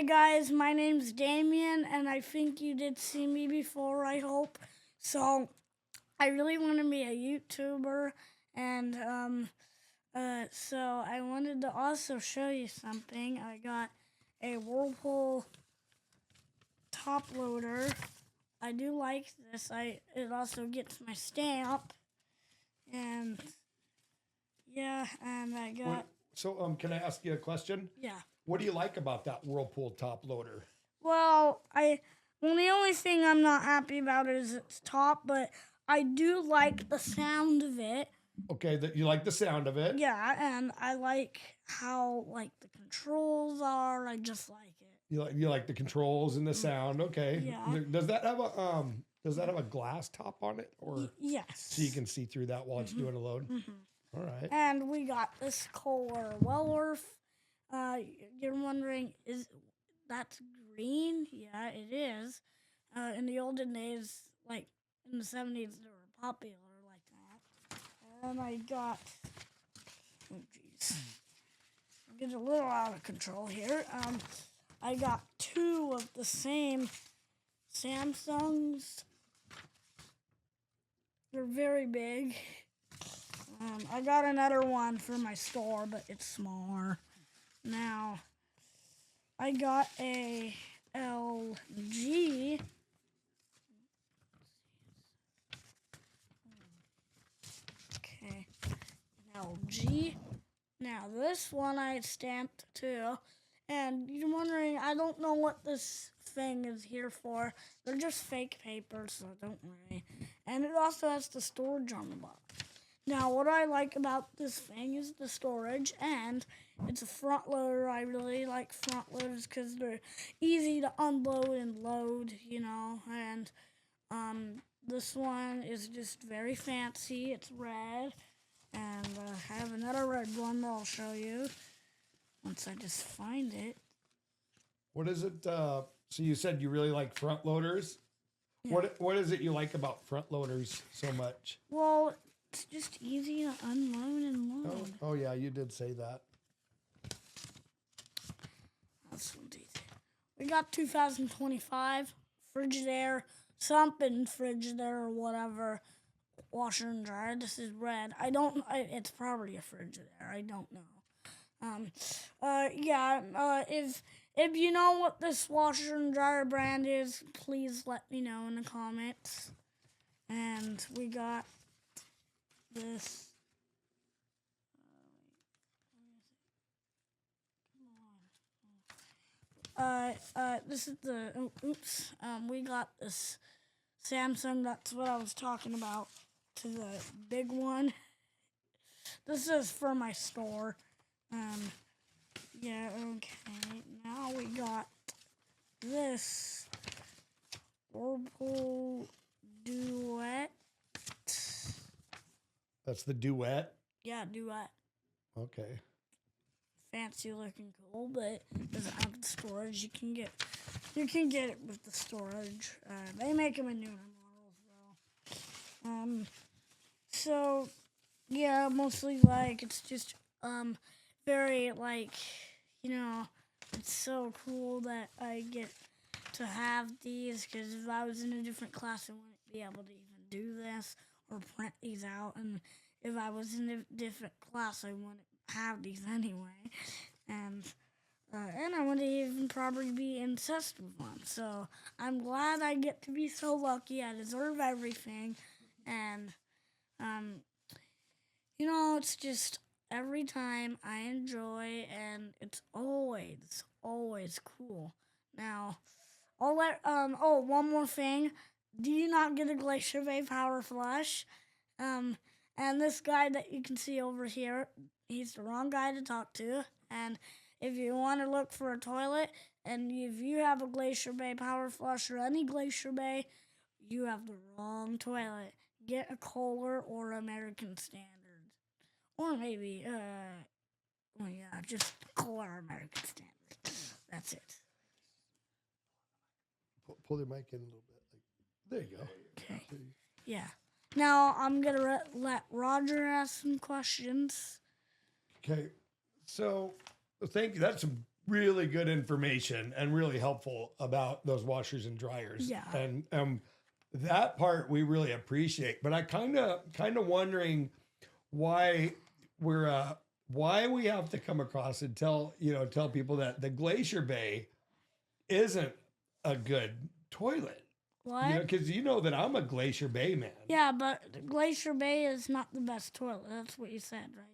guys, my name's Damian, and I think you did see me before, I hope. So, I really want to be a YouTuber, and so I wanted to also show you something. I got a Whirlpool top loader. I do like this. It also gets my stamp, and yeah, and I got. Can I ask you a question? Yeah. What do you like about that Whirlpool top loader? Well, the only thing I'm not happy about is its top, but I do like the sound of it. Okay, that you like the sound of it. Yeah, and I like how the controls are. I just like it. You like the controls and the sound. Okay. Yeah. Does that have a glass top on it, or yes? so you can see through that while it's doing a load? Mm-hmm. All right. And we got this Koehler Wellworth. You're wondering, is that's green? Yeah, it is. In the olden days, like in the 70s, they were popular like that. And I got, oh jeez, get a little out of control here. I got two of the same Samsungs. They're very big. I got another one for my store, but it's smaller. Now, I got a LG. Okay, an LG. Now, this one I stamped too. And you're wondering, I don't know what this thing is here for. They're just fake papers, so don't worry. And it also has the storage on the bottom. Now, what I like about this thing is the storage, and it's a front loader. I really like front loaders because they're easy to unload and load, and this one is just very fancy. It's red, and I have another red one that I'll show you once I just find it. What is it? So you said you really like front loaders. Yeah. What is it you like about front loaders so much? Well, it's just easy to unload and load. Oh yeah, you did say that. We got 2025 Frigidaire, something Frigidaire or whatever, washer and dryer. This is red. It's probably a Frigidaire. I don't know. If you know what this washer and dryer brand is, please let me know in the comments. And we got this. This is the. We got this Samsung. That's what I was talking about. To the big one. This is for my store. Yeah. Okay. Now we got this Whirlpool Duet. That's the Duet? Yeah, Duet. Okay. Fancy looking cool, but it doesn't have the storage. You can get it with the storage. They make them in newer models, though. So yeah, mostly it's just very it's so cool that I get to have these, because if I was in a different class, I wouldn't be able to even do this or print these out, and if I was in a different class, I wouldn't have these anyway, and I wouldn't even probably be incensed with one. So I'm glad I get to be so lucky. I deserve everything, and it's just every time I enjoy, and it's always cool. Now, I'll let one more thing. Do you not get a Glacier Bay Power Flush? And this guy that you can see over here, he's the wrong guy to talk to. And if you want to look for a toilet, and if you have a Glacier Bay Power Flush or any Glacier Bay, you have the wrong toilet. Get a Koehler or American Standard. Or maybe, just Koehler American Standard. That's it. Pull your mic in a little bit. There you go. Okay. Yeah. Now I'm gonna let Roger ask some questions. Okay. So, thank you. That's some really good information and really helpful about those washers and dryers. Yeah. And that part we really appreciate. But I kind of wondering why why we have to come across and tell people that the Glacier Bay isn't a good toilet. What? Because you know that I'm a Glacier Bay man. Yeah, but Glacier Bay is not the best toilet. That's what you said, right?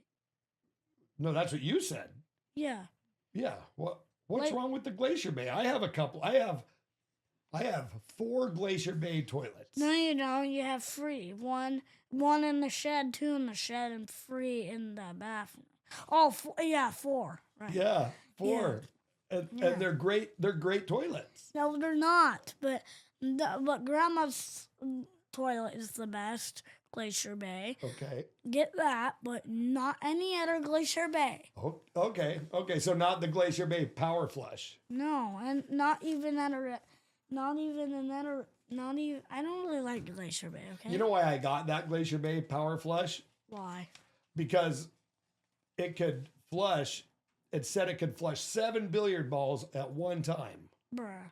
No, that's what you said. Yeah. Yeah. What's wrong with the Glacier Bay? I have a couple. I have 4 Glacier Bay toilets. No, you don't. You have 3. One in the shed, 2 in the shed, and 3 in the bathroom. Oh, 4. Right. Yeah, 4. Yeah. And they're great. They're great toilets. No, they're not. But Grandma's toilet is the best. Glacier Bay. Okay. Get that, but not any other Glacier Bay. Oh, okay. So not the Glacier Bay Power Flush. No, and not even I don't really like Glacier Bay, okay? You know why I got that Glacier Bay Power Flush? Why? Because it could flush. It said it could flush 7 billiard balls at one time. Bruh.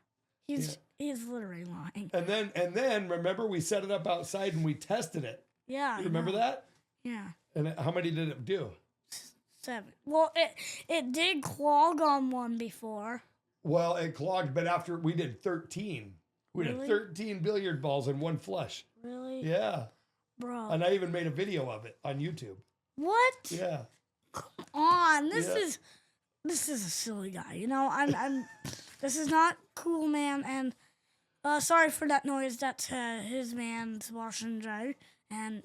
He's literally lying. And then remember we set it up outside and we tested it. Yeah. You remember that? Yeah. And how many did it do? 7. Well, it did clog on one before. Well, it clogged, but after we did 13. We Really? did 13 billiard balls in one flush. Really? Yeah. Bro. And I even made a video of it on YouTube. What? Yeah. Come on. Yeah. This is a silly guy. You know, I'm this is not cool, man, and sorry for that noise. That's his man's wash and dry. And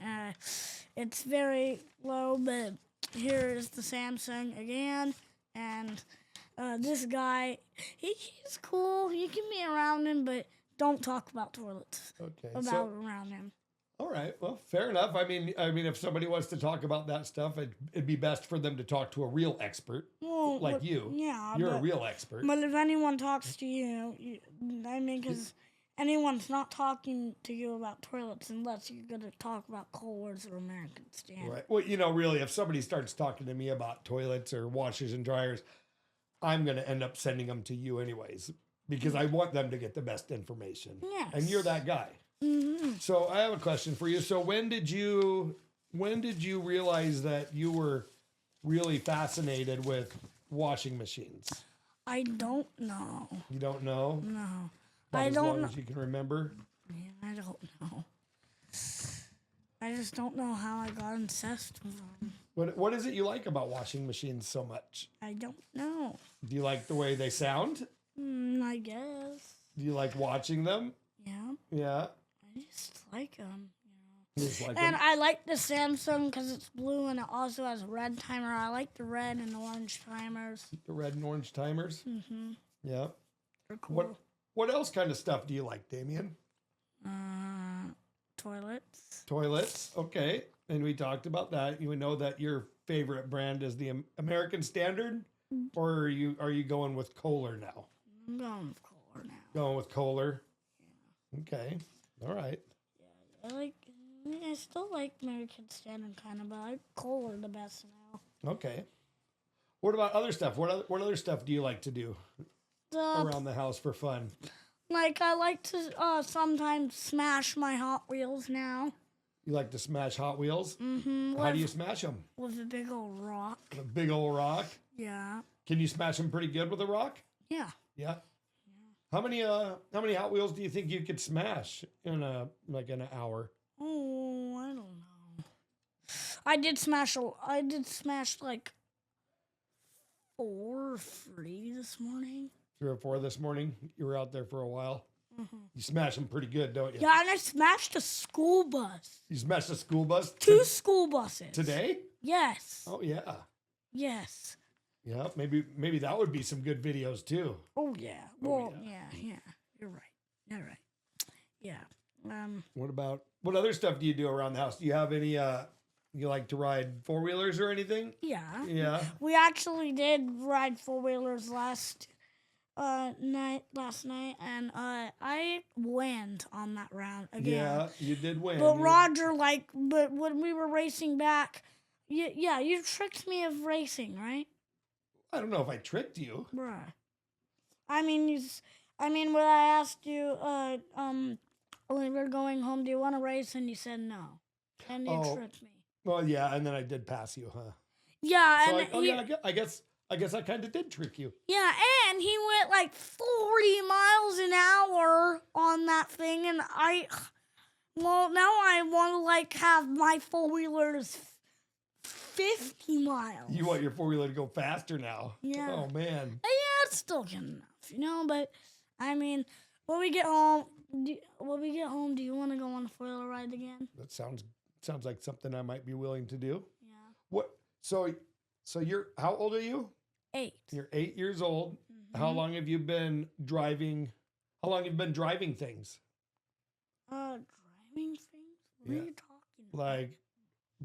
it's very low, but here is the Samsung again. And this guy, he's cool. You can be around him, but don't talk about toilets. Okay. Around him. All right. Well, fair enough. I mean, if somebody wants to talk about that stuff, it'd be best for them to talk to a real expert Well, like you. Yeah. You're a real expert. But if anyone talks to you, because anyone's not talking to you about toilets unless you're going to talk about Kohlers or American Standard. Right. Well, really, if somebody starts talking to me about toilets or washers and dryers, I'm going to end up sending them to you anyways because I want them to get the best information. Yes. And you're that guy. Mm-hmm. So I have a question for you. So when did you realize that you were really fascinated with washing machines? I don't know. You don't know? No. About I as don't long know. as you can remember? Man, I don't know. I just don't know how I got obsessed with them. What is it you like about washing machines so much? I don't know. Do you like the way they sound? I guess. Do you like watching them? Yeah. Yeah. I just like them. You just like And them? I like the Samsung because it's blue and it also has a red timer. I like the red and orange timers. The red and orange timers? Mm-hmm. Yeah. They're cool. What else kind of stuff do you like, Damian? Toilets. Toilets. Okay. And we talked about that. You know that your favorite brand is the American Standard? Or are you going with Koehler now? I'm going with Koehler now. Going with Koehler? Yeah. Okay. All right. I still like American Standard kind of, but I like Koehler the best now. Okay. What about other stuff? What other stuff do you like to do around the house for fun? Like I like to sometimes smash my Hot Wheels now. You like to smash Hot Wheels? Mm-hmm. How do you smash them? With a big old rock. A big old rock? Yeah. Can you smash them pretty good with a rock? Yeah. Yeah. How many Hot Wheels do you think you could smash in an hour? Oh, I don't know. I did smash like 4 or 3 this morning. 3 or 4 this morning. You were out there for a while. Mm-hmm. You smash them pretty good, don't you? Yeah, and I smashed a school bus. You smashed a school bus? 2 school buses. Today? Yes. Oh yeah. Yes. Yeah, maybe that would be some good videos too. Oh yeah. Well, yeah. You're right. Yeah. What other stuff do you do around the house? Do you have any you like to ride 4-wheelers or anything? Yeah. Yeah. We actually did ride 4-wheelers last night, and I went on that round again. Yeah, you did win. But but when we were racing back, you tricked me of racing, right? I don't know if I tricked you. Bruh. I mean, when I asked you, when we were going home, do you want to race? And you said no. And you tricked me. Well, yeah, and then I did pass you, huh? Yeah, So and I guess I kind of did trick you. yeah, and he went like 40 miles an hour on that thing, and well, now I want to like have my four-wheelers 50 miles. You want your four-wheeler to go faster now? Yeah. Oh man. And yeah, it's still good enough, But I mean, when we get home, do you want to go on a four-wheeler ride again? That sounds like something I might be willing to do. Yeah. What? So you're how old are you? 8. You're 8 years old. Mm-hmm. How long have you been driving? How long have you been driving things? Driving things? What are you talking about? Like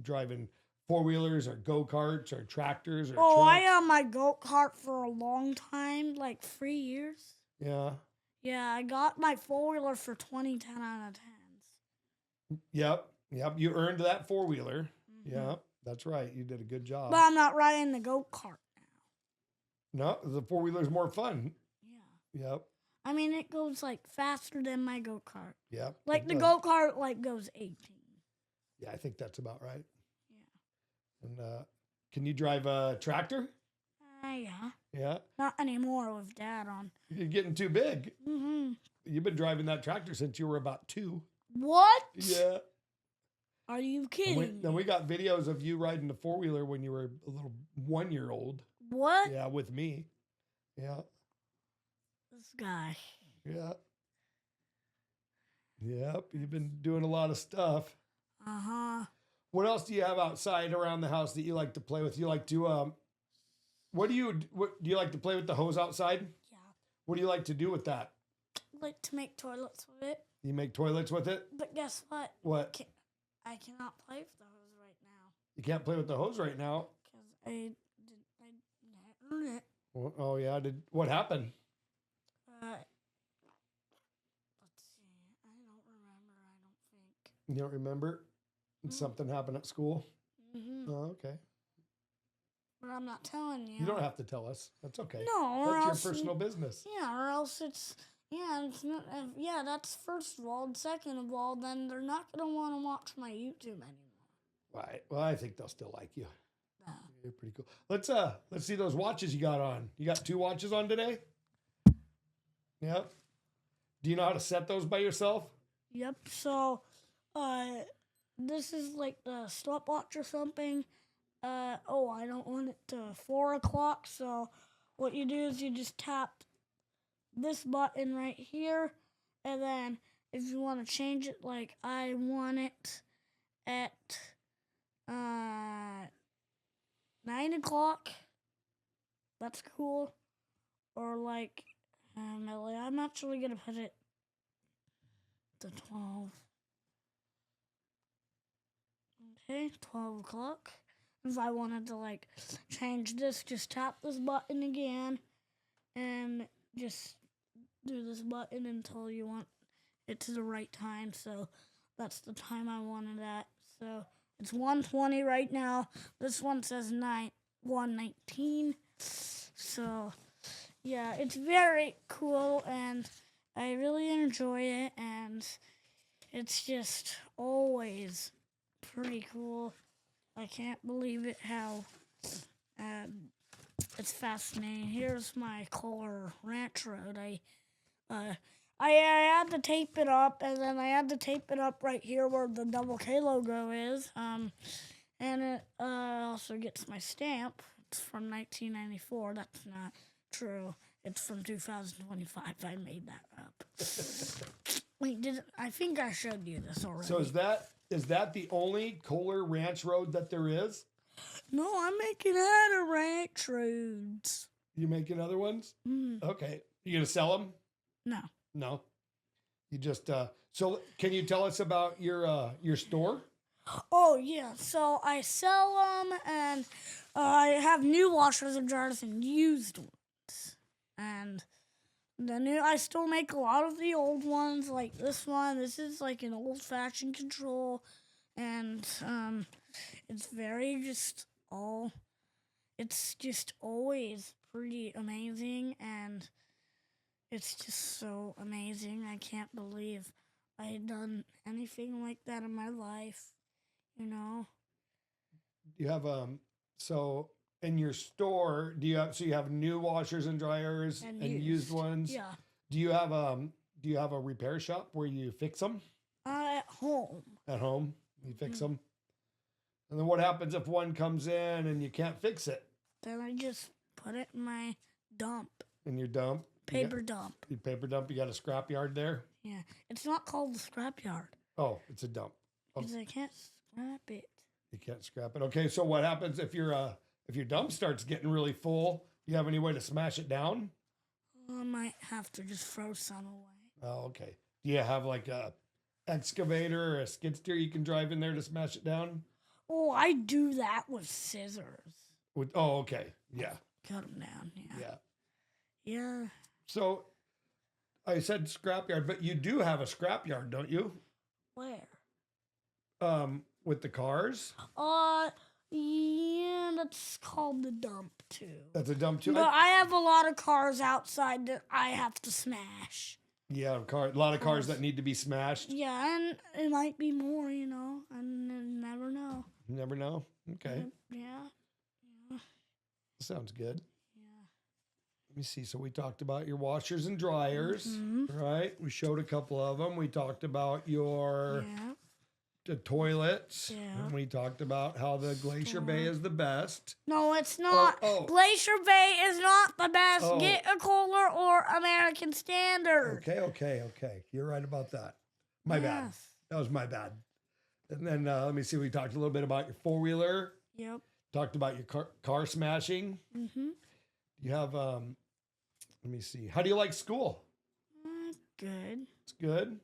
driving four-wheelers or go-karts or tractors or I trucks? had my go-kart for a long time, like 3 years. Yeah. Yeah, I got my four-wheeler for 20 10 out of 10s. Yep. You earned that four-wheeler. Mm-hmm. Yeah, that's right. You did a good job. But I'm not riding the go-kart now. No, the four-wheeler's more fun. Yeah. Yep. I mean, it goes like faster than my go-kart. Yep. Like the go-kart like goes 18. Yeah, I think that's about right. Yeah. And can you drive a tractor? Yeah. Yeah. Not anymore with Dad on. You're getting too big. Mm-hmm. You've been driving that tractor since you were about 2. What? Yeah. Are you kidding? Then we got videos of you riding the four-wheeler when you were a little 1-year-old. What? Yeah, with me. Yeah. This guy. Yeah. Yep. You've been doing a lot of stuff. Uh-huh. What else do you have outside around the house that you like to play with? You like to what do you like to play with the hose outside? Yeah. What do you like to do with that? I like to make toilets with it. You make toilets with it? But guess what? What? I cannot play with the hose right now. You can't play with the hose right now. Because I earned it. Oh yeah, what happened? Let's see. I don't remember, I don't think. You don't remember? Something happened at school? Mm-hmm. Oh, okay. But I'm not telling you. You don't have to tell us. That's okay. No, or That's else your personal business. Yeah, or else it's not. Yeah, that's first of all. And second of all, then they're not gonna want to watch my YouTube anymore. Right. Well, I think they'll still like you. No. You're pretty cool. Let's see those watches you got on. You got 2 watches on today? Yep. Do you know how to set those by yourself? Yep. So, this is like the stopwatch or something. I don't want it to 4 o'clock. So, what you do is you just tap this button right here, and then if you want to change it, like I want it at 9 o'clock. That's cool. Or like, I'm actually gonna put it to 12. Okay, 12 o'clock. If I wanted to like change this, just tap this button again and just do this button until you want it to the right time. So that's the time I wanted at. So it's 1:20 right now. This one says 1:19. So yeah, it's very cool and I really enjoy it, and it's just always pretty cool. I can't believe it how it's fascinating. Here's my Koehler Ranch Road. I had to tape it up, and then I had to tape it up right here where the double K logo is. And it also gets my stamp. It's from 1994. That's not true. It's from 2025. I made that up. Wait, I think I showed you this already. So is that the only Koehler Ranch Road that there is? No, I'm making other ranch roads. You making other ones? Mm. Okay. You gonna sell them? No. No. You just so can you tell us about your store? Oh yeah, so I sell them, and I have new washers and dryers and used ones. And I still make a lot of the old ones, like this one. This is like an old-fashioned control, and it's just always pretty amazing, and it's just so amazing. I can't believe I had done anything like that in my life, you know? You have so in your store, you have new washers and dryers And and used ones? Yeah. Do you have a repair shop where you fix them At home. at home? You fix them? And then what happens if one comes in and you can't fix it Then I just put it in my dump. in your dump? Paper dump. Your paper dump, you got a scrap yard there? Yeah. It's not called the scrapyard. Oh, it's a dump. Because I can't scrap it. You can't scrap it. Okay, so what happens if your dump starts getting really full? You have any way to smash it down? I might have to just throw some away. Oh, okay. Do you have like a excavator or a skid steer you can drive in there to smash it down? Oh, I do that with scissors. Okay. Yeah. Cut them down. Yeah. Yeah. Yeah. So I said scrapyard, but you do have a scrapyard, don't you? Where? With the cars? Yeah, that's called the dump too. That's a dump too. But I have a lot of cars outside that I have to smash. Yeah, a lot of cars that need to be smashed. Yeah, and it might be more, you know, and you never know. You never know. Okay. Yeah. Sounds good. Yeah. Let me see. So we talked about your washers and dryers, right? We showed a couple of them. We talked about your the toilets. Yeah. And we talked about how the Glacier Bay is the best. No, it's not. Oh. Glacier Bay is not the best. Oh. Get a Koehler or American Standard. Okay. You're right about that. My bad. Yes. That was my bad. And then let me see. We talked a little bit about your four-wheeler. Yep. Talked about your car smashing. Mm-hmm. You have, let me see. How do you like school? Good. It's good.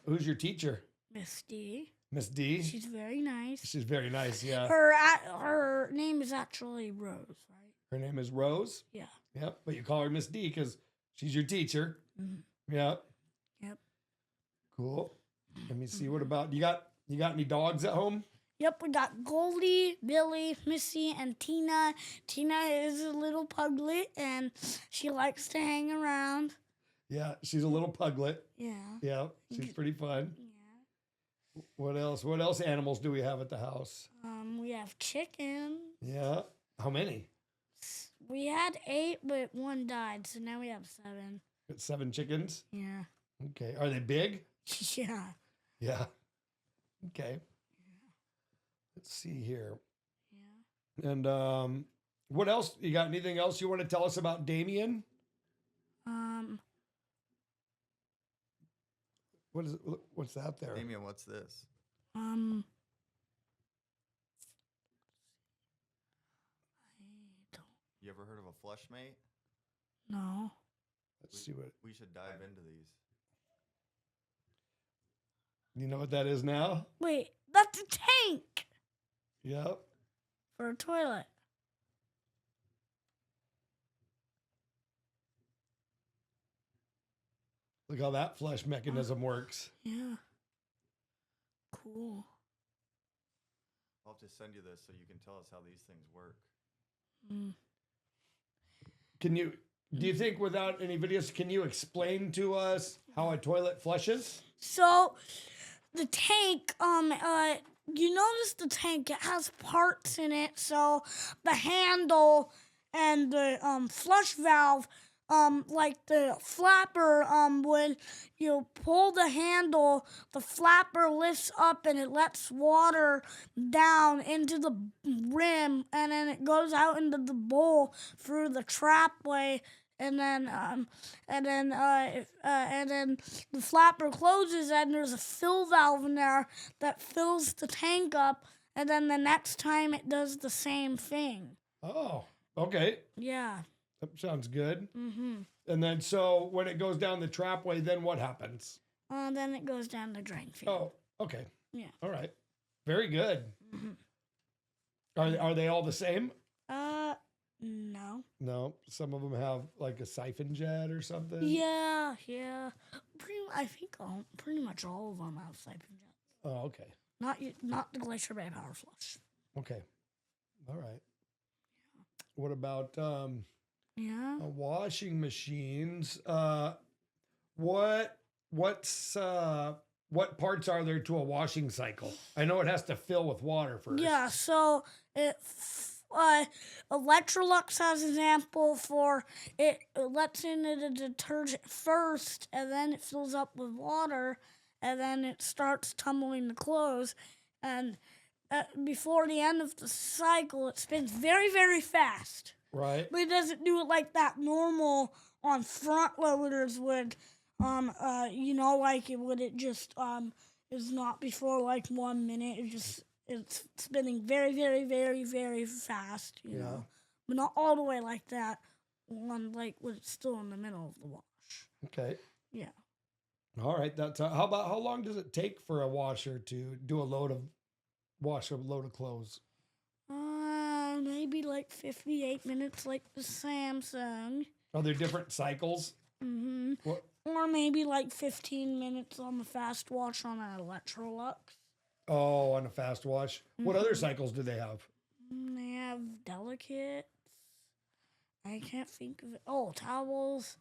Who's your teacher? Miss D. Miss D? She's very nice. She's very nice, yeah. Her name is actually Rose, right? Her name is Rose? Yeah. Yep, but you call her Miss D because she's your teacher. Mm-hmm. Yep. Yep. Cool. Let me see. What about, you got any dogs at home? Yep, we got Goldie, Billy, Missy, and Tina. Tina is a little puglet, and she likes to hang around. Yeah, she's a little puglet. Yeah. Yeah, she's pretty fun. Yeah. What else? What else animals do we have at the house? We have chickens. Yeah. How many? We had 8, but one died, so now we have 7. Got 7 chickens? Yeah. Okay. Are they big? Yeah. Yeah. Okay. Let's see here. Yeah. And what else? You got anything else you want to tell us about Damian? What's that there? Damian, what's this? I don't. You ever heard of a flush mate? No. Let's see what. We should dive into these. You know what that is now? Wait, that's a tank Yep. for a toilet. Look how that flush mechanism works. Yeah. Cool. I'll have to send you this so you can tell us how these things work. Do you think without any videos, can you explain to us how a toilet flushes? So, the tank, you notice the tank, it has parts in it. So, the handle and the flush valve, like the flapper, when you pull the handle, the flapper lifts up and it lets water down into the rim, and then it goes out into the bowl through the trapway. And then the flapper closes, and there's a fill valve in there that fills the tank up. And then the next time it does the same thing. Oh, okay. Yeah. That sounds good. Mm-hmm. And then so when it goes down the trapway, then what happens? Then it goes down the drain field. Oh, okay. Yeah. All right. Very good. Mm-hmm. Are they all the same? No. No. Some of them have like a siphon jet or something. Yeah. I think pretty much all of them have siphon jets. Oh, okay. Not the Glacier Bay Power Flush. Okay. All right. What about Yeah. washing machines? What parts are there to a washing cycle? I know it has to fill with water first. Yeah, so Electrolux has an example for it lets in the detergent first, and then it fills up with water, and then it starts tumbling the clothes, and before the end of the cycle, it spins very, very fast. Right. But it doesn't do it like that normal on front loaders would, like it would. It just is not before like 1 minute. It's spinning very, very, very, very fast. You know, but not all the way like that. One like when it's still in the middle of the wash. Okay. Yeah. All right. That's how long does it take for a washer to do wash a load of clothes? Maybe like 58 minutes, like the Samsung. Are there different cycles? Mm-hmm. What? Or maybe like 15 minutes on the fast wash on an Electrolux. Oh, on a fast wash. What other cycles do they have? They have delicates. I can't think of it. Oh, towels.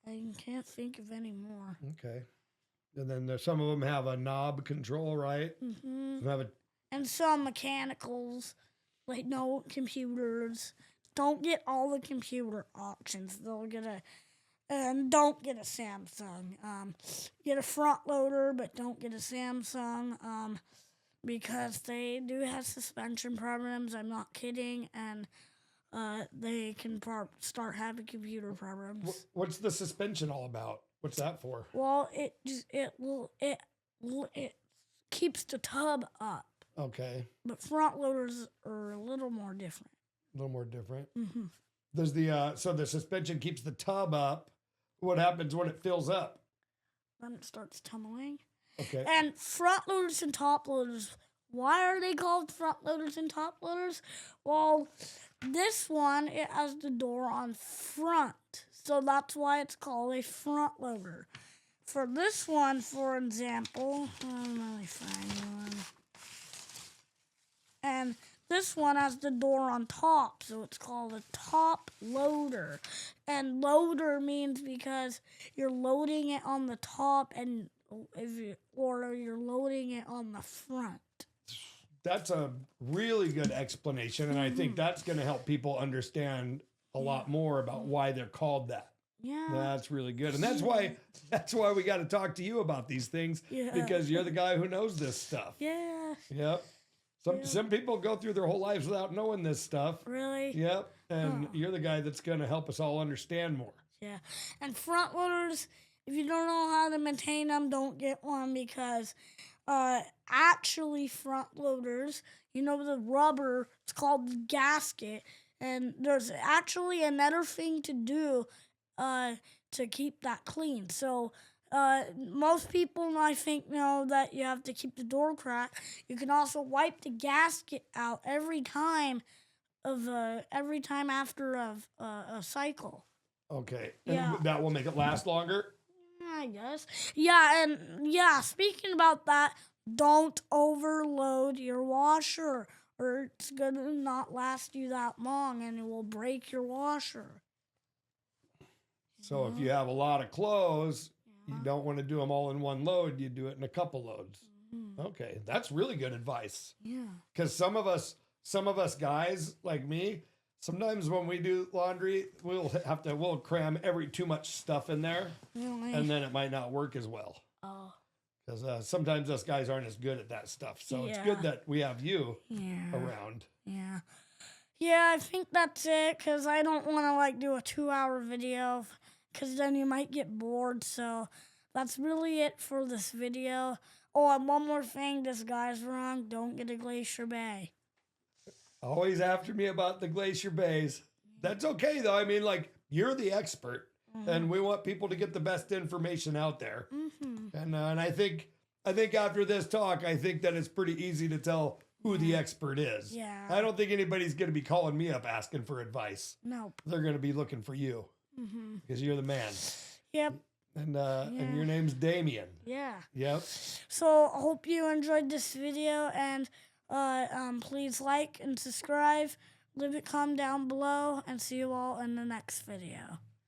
I can't think of any more. Okay. And then some of them have a knob control, right? Mm-hmm. Some have And some mechanicals, like no computers. Don't get all the computer options. Don't get a Samsung. Get a front loader, but don't get a Samsung. Because they do have suspension problems. I'm not kidding, and they can start having computer problems. What's the suspension all about? What's that for? Well, it keeps the tub up. Okay. But front loaders are a little more different. A little more different. Mm-hmm. Does so the suspension keeps the tub up. What happens when it fills up? Then it starts tumbling. Okay. And front loaders and top loaders. Why are they called front loaders and top loaders? Well, this one, it has the door on front. So that's why it's called a front loader. For this one, for example, let me find one. And this one has the door on top, so it's called a top loader. And loader means because you're loading it on the top, and or you're loading it on the front. That's a really good explanation, and I think that's going to help people understand a lot more about why they're called that. Yeah. That's really good, and that's why we got to talk to you about these things, because you're the guy who knows this stuff. Yeah. Yep. Some people go through their whole lives without knowing this stuff. Really? Yep. And you're the guy that's going to help us all understand more. Yeah. And front loaders, if you don't know how to maintain them, don't get one, because actually front loaders, the rubber, it's called the gasket, and there's actually another thing to do to keep that clean. So most people, I think, know that you have to keep the door cracked. You can also wipe the gasket out every time after a cycle. Okay. And that will make it last longer? I guess. Yeah, and speaking about that, don't overload your washer, or it's going to not last you that long, and it will break your washer. So if you have a lot of clothes, you don't want to do them all in one load. You do it in a couple loads. Mm-hmm. Okay, that's really good advice. Yeah. Because some of us guys like me, sometimes when we do laundry, we'll cram too much stuff in there, and then it might not work as well. Oh. Because sometimes us guys aren't as good at that stuff. So it's good that we have you around. Yeah. Yeah, I think that's it, because I don't want to do a 2-hour video, because then you might get bored. So that's really it for this video. Oh, and one more thing, this guy's wrong. Don't get a Glacier Bay. Always after me about the Glacier Bays. That's okay, though. I mean, you're the expert, and we want people to get the best information out there. Mm-hmm. And I think after this talk, I think that it's pretty easy to tell who the expert is. Yeah. I don't think anybody's going to be calling me up asking for advice. Nope. They're going to be looking for you, because you're the man. Yep. And your name's Damian. Yeah. Yep. So I hope you enjoyed this video, and please like and subscribe leave a comment down below, and see you all in the next video.